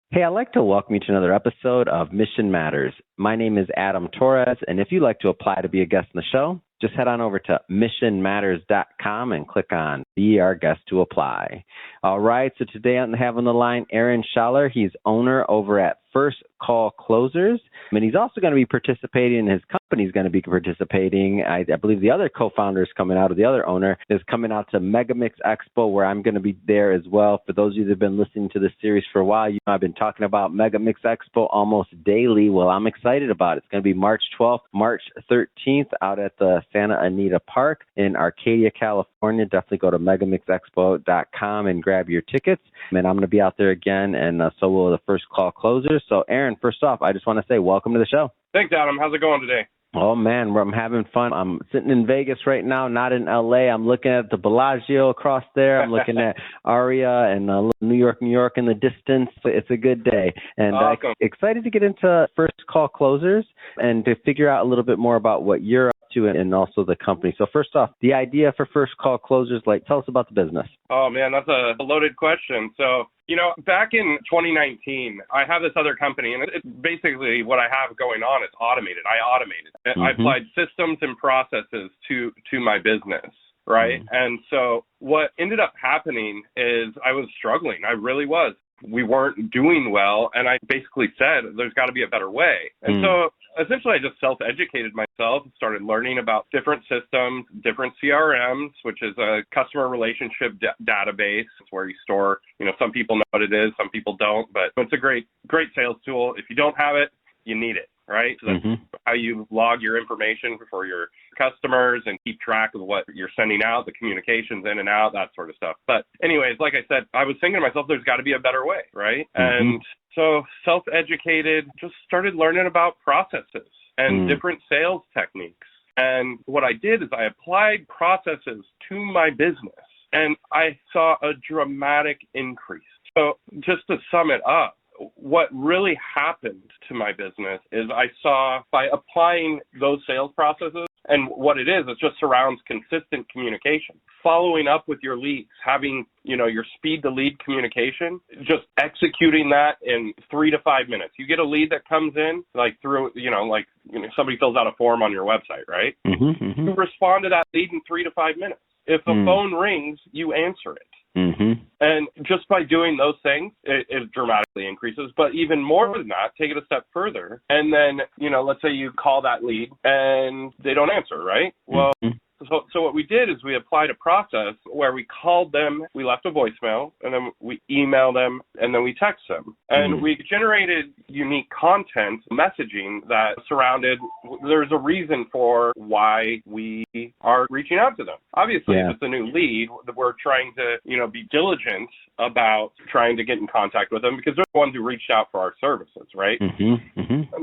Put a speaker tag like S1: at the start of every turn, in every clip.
S1: Hey, I'd like to welcome you to another episode of Mission Matters. My name is Adam Torres, and if you'd like to apply to be a guest on the show, just head on over to missionmatters.com and click on Be Our Guest to apply. All right, so today I have on the line Aaron Schaller. He's owner over at First Call Closers, and he's also going to be participating, and his company's going to be participating. I believe the other co-founder is coming out, or the other owner is coming out to Megamix Expo, where I'm going to be there as well. For those of you that have been listening to this series for a while, you know I've been talking about Megamix Expo almost daily. Well, I'm excited about it. It's going to be March 12th, March 13th out at the Santa Anita Park in Arcadia, California. Definitely go to megamixexpo.com and grab your tickets. And I'm going to be out there again, and so will the First Call Closers. So, Aaron, first off, I just want to say welcome to the show.
S2: Thanks, Adam. How's it going today?
S1: Oh, man, I'm having fun. I'm sitting in Vegas right now, not in L.A. I'm looking at the Bellagio across there. I'm looking at Aria and New York in the distance. It's a good day. And
S2: awesome.
S1: Excited to get into First Call Closers and to figure out a little bit more about what you're up to and also the company. So first off, the idea for First Call Closers, tell us about the business.
S2: Oh, man, that's a loaded question. So, back in 2019, I have this other company, and it's basically what I have going on is automated. I automated. Mm-hmm. I applied systems and processes to my business, right? Mm-hmm. And so what ended up happening is I was struggling. I really was. We weren't doing well, and I basically said, there's got to be a better way. And so essentially I just self-educated myself and started learning about different systems, different CRMs, which is a customer relationship database. It's where you store, some people know what it is, some people don't, but it's a great sales tool. If you don't have it, you need it, right? So that's how you log your information for your customers and keep track of what you're sending out, the communications in and out, that sort of stuff. But anyways, like I said, I was thinking to myself, there's got to be a better way, right? And so self-educated, just started learning about processes and different sales techniques. And what I did is I applied processes to my business, and I saw a dramatic increase. So just to sum it up, what really happened to my business is I saw by applying those sales processes, and what it is, it just surrounds consistent communication, following up with your leads, having, your speed to lead communication, just executing that in 3 to 5 minutes. You get a lead that comes in through, somebody fills out a form on your website, right? You respond to that lead in 3 to 5 minutes. If the phone rings, you answer it. And just by doing those things, it dramatically increases. But even more than that, take it a step further. And then, let's say you call that lead and they don't answer, right? Well, so what we did is we applied a process where we called them, we left a voicemail, and then we emailed them, and then we text them. And we generated unique content messaging that surrounded, there's a reason for why we are reaching out to them. Obviously, if it's a new lead, we're trying to, be diligent about trying to get in contact with them because they're the ones who reached out for our services, right?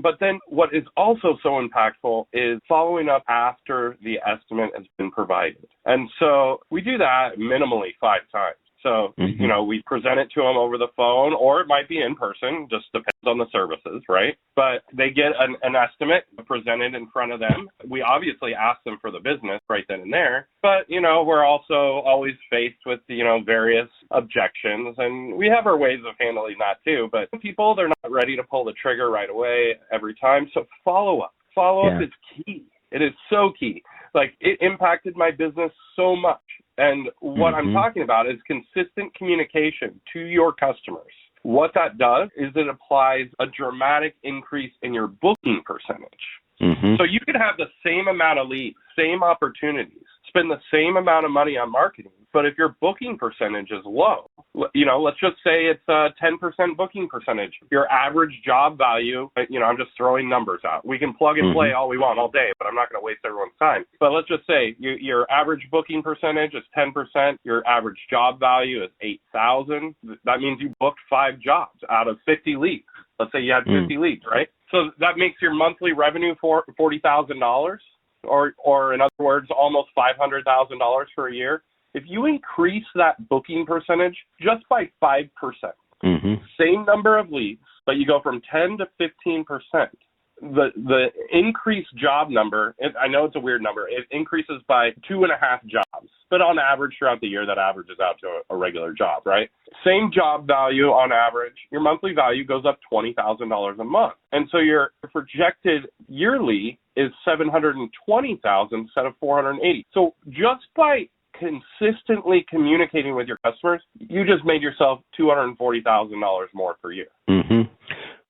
S2: But then what is also so impactful is following up after the estimate has been provided. And so we do that minimally 5 times. So, we present it to them over the phone, or it might be in person, just depends on the services, right? But they get an estimate presented in front of them. We obviously ask them for the business right then and there, but, we're also always faced with, various objections, and we have our ways of handling that too. But people, they're not ready to pull the trigger right away every time. So follow up is key. It is so key. It impacted my business so much. And what I'm talking about is consistent communication to your customers. What that does is it applies a dramatic increase in your booking percentage. So you could have the same amount of leads, same opportunities, spend the same amount of money on marketing, but if your booking percentage is low, let's just say it's a 10% booking percentage. Your average job value, I'm just throwing numbers out. We can plug and play all we want all day, but I'm not going to waste everyone's time. But let's just say your average booking percentage is 10%. Your average job value is $8,000. That means you booked 5 jobs out of 50 leads. Let's say you had 50 leads, right? So that makes your monthly revenue for $40,000, or in other words, almost $500,000 for a year. If you increase that booking percentage just by 5%, same number of leads, but you go from 10 to 15%, the increased job number, I know it's a weird number, it increases by 2.5 jobs. but on average throughout the year, that averages out to a regular job, right? Same job value on average, your monthly value goes up $20,000 a month. And so your projected yearly is $720,000 instead of $480,000. So just by consistently communicating with your customers, you just made yourself $240,000 more per year.
S1: Mm-hmm.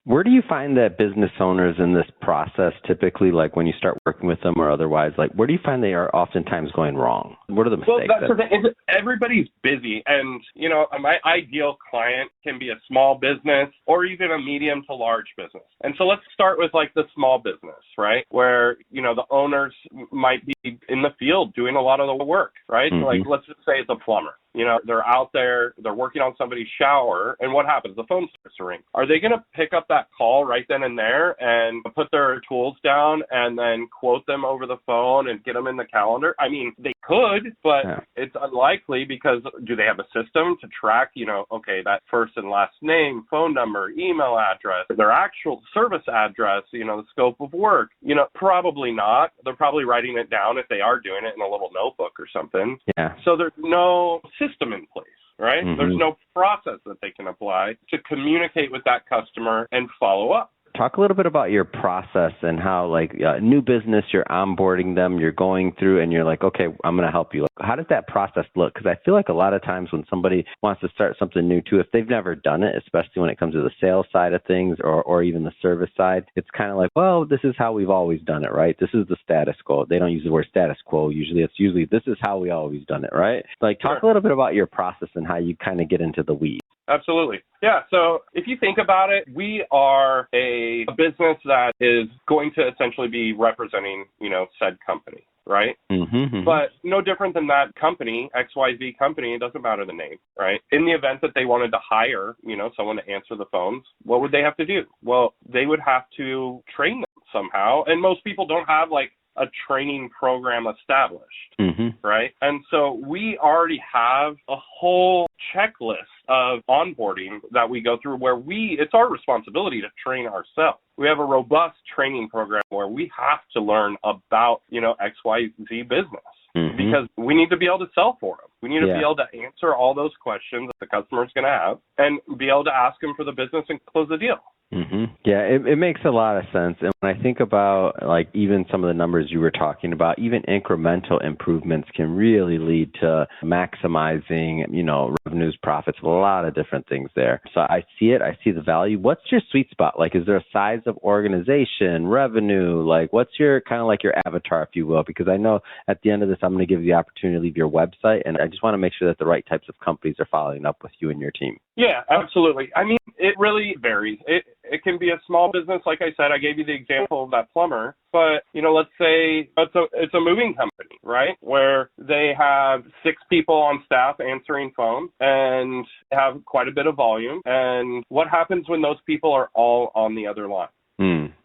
S1: Where do you find that business owners in this process typically, like when you start working with them or otherwise, like where do you find they are oftentimes going wrong? What are the mistakes?
S2: Well, that's the thing. Everybody's busy. And, you know, my ideal client can be a small business or even a medium to large business. And so let's start with like the small business, right? Where, you know, the owners might be in the field doing a lot of the work, right? Mm-hmm. Like, let's just say it's a plumber. You know, they're out there, they're working on somebody's shower, and what happens? The phone starts to ring. Are they going to pick up that call right then and there and put their tools down and then quote them over the phone and get them in the calendar? I mean, they could, but it's unlikely because do they have a system to track, you know, okay, that first and last name, phone number, email address, their actual service address, you know, the scope of work? You know, probably not. They're probably writing it down if they are doing it in a little notebook or something.
S1: Yeah.
S2: So there's no system in place, right?
S1: Mm-hmm.
S2: There's no process that they can apply to communicate with that customer and follow up.
S1: Talk a little bit about your process and how, like, new business, you're onboarding them, you're going through, and you're like, okay, I'm going to help you. Like, how does that process look? Because I feel like a lot of times when somebody wants to start something new too, if they've never done it, especially when it comes to the sales side of things or even the service side, it's kind of like, well, this is how we've always done it, right? This is the status quo. They don't use the word status quo. Usually this is how we always done it, right? Like, talk a little bit about your process and how you kind of get into the weeds.
S2: Absolutely. Yeah. So if you think about it, we are a business that is going to essentially be representing, you know, said company, right? Mm-hmm, mm-hmm. But no different than that company, XYZ company, it doesn't matter the name, right? In the event that they wanted to hire, you know, someone to answer the phones, what would they have to do? Well, they would have to train them somehow. And most people don't have like a training program established, right? And so we already have a whole checklist of onboarding that we go through where it's our responsibility to train ourselves. We have a robust training program where we have to learn about, you know, XYZ business because we need to be able to sell for them. We need to be able to answer all those questions that the customer is going to have and be able to ask them for the business and close the deal.
S1: Mm-hmm. Yeah, it makes a lot of sense. And when I think about like even some of the numbers you were talking about, even incremental improvements can really lead to maximizing, you know, revenues, profits, a lot of different things there. So I see it. I see the value. What's your sweet spot? Like, is there a size of organization, revenue? Like, what's your kind of like your avatar, if you will? Because I know at the end of this, I'm going to give you the opportunity to leave your website. And I just want to make sure that the right types of companies are following up with you and your team.
S2: Yeah, absolutely. I mean, it really varies. It can be a small business. Like I said, I gave you the example of that plumber. But, you know, let's say it's a moving company, right, where they have 6 people on staff answering phones and have quite a bit of volume. And what happens when those people are all on the other line?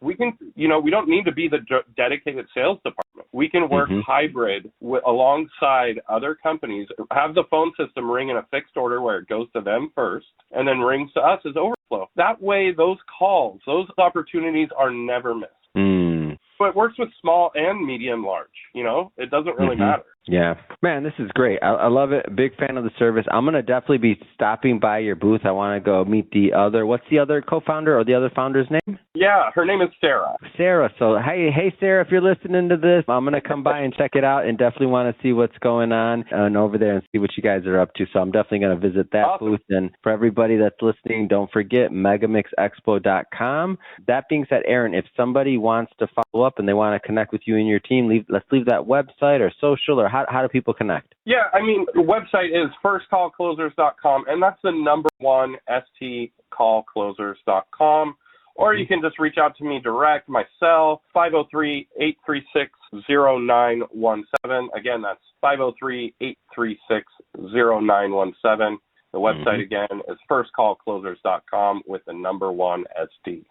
S2: We can, you know, we don't need to be the dedicated sales department. We can work hybrid alongside other companies, have the phone system ring in a fixed order where it goes to them first and then rings to us as overflow. That way, those calls, those opportunities are never missed. So it works with small and medium large, you know, it doesn't really matter.
S1: Yeah. Man, this is great. I love it. Big fan of the service. I'm going to definitely be stopping by your booth. I want to go meet what's the other co-founder or the other founder's name?
S2: Yeah, her name is Sarah.
S1: Sarah. So, hey, Sarah, if you're listening to this, I'm going to come by and check it out and definitely want to see what's going on and over there and see what you guys are up to. So I'm definitely going to visit that booth. And for everybody that's listening, don't forget megamixexpo.com. That being said, Aaron, if somebody wants to follow up and they want to connect with you and your team, let's leave that website or social, or how do people connect?
S2: Yeah, I mean, the website is firstcallclosers.com, and that's the number one, stcallclosers.com. Or you can just reach out to me direct, my cell, 503-836-0917. Again, that's 503-836-0917. The website, again, is firstcallclosers.com with the number one, ST.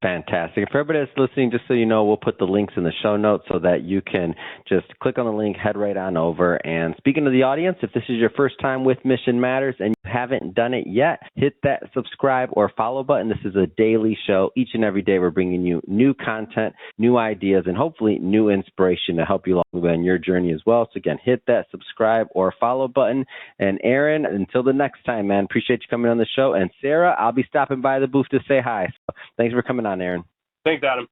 S1: Fantastic. For everybody that's listening, just so you know, we'll put the links in the show notes so that you can just click on the link, head right on over. And speaking to the audience, if this is your first time with Mission Matters and you haven't done it yet, hit that subscribe or follow button. This is a daily show. Each and every day we're bringing you new content, new ideas, and hopefully new inspiration to help you along the way on your journey as well. So again, hit that subscribe or follow button. And Aaron, until the next time, man, appreciate you coming on the show. And Sarah, I'll be stopping by the booth to say hi. So thanks for coming on, Aaron.
S2: Thanks, Adam.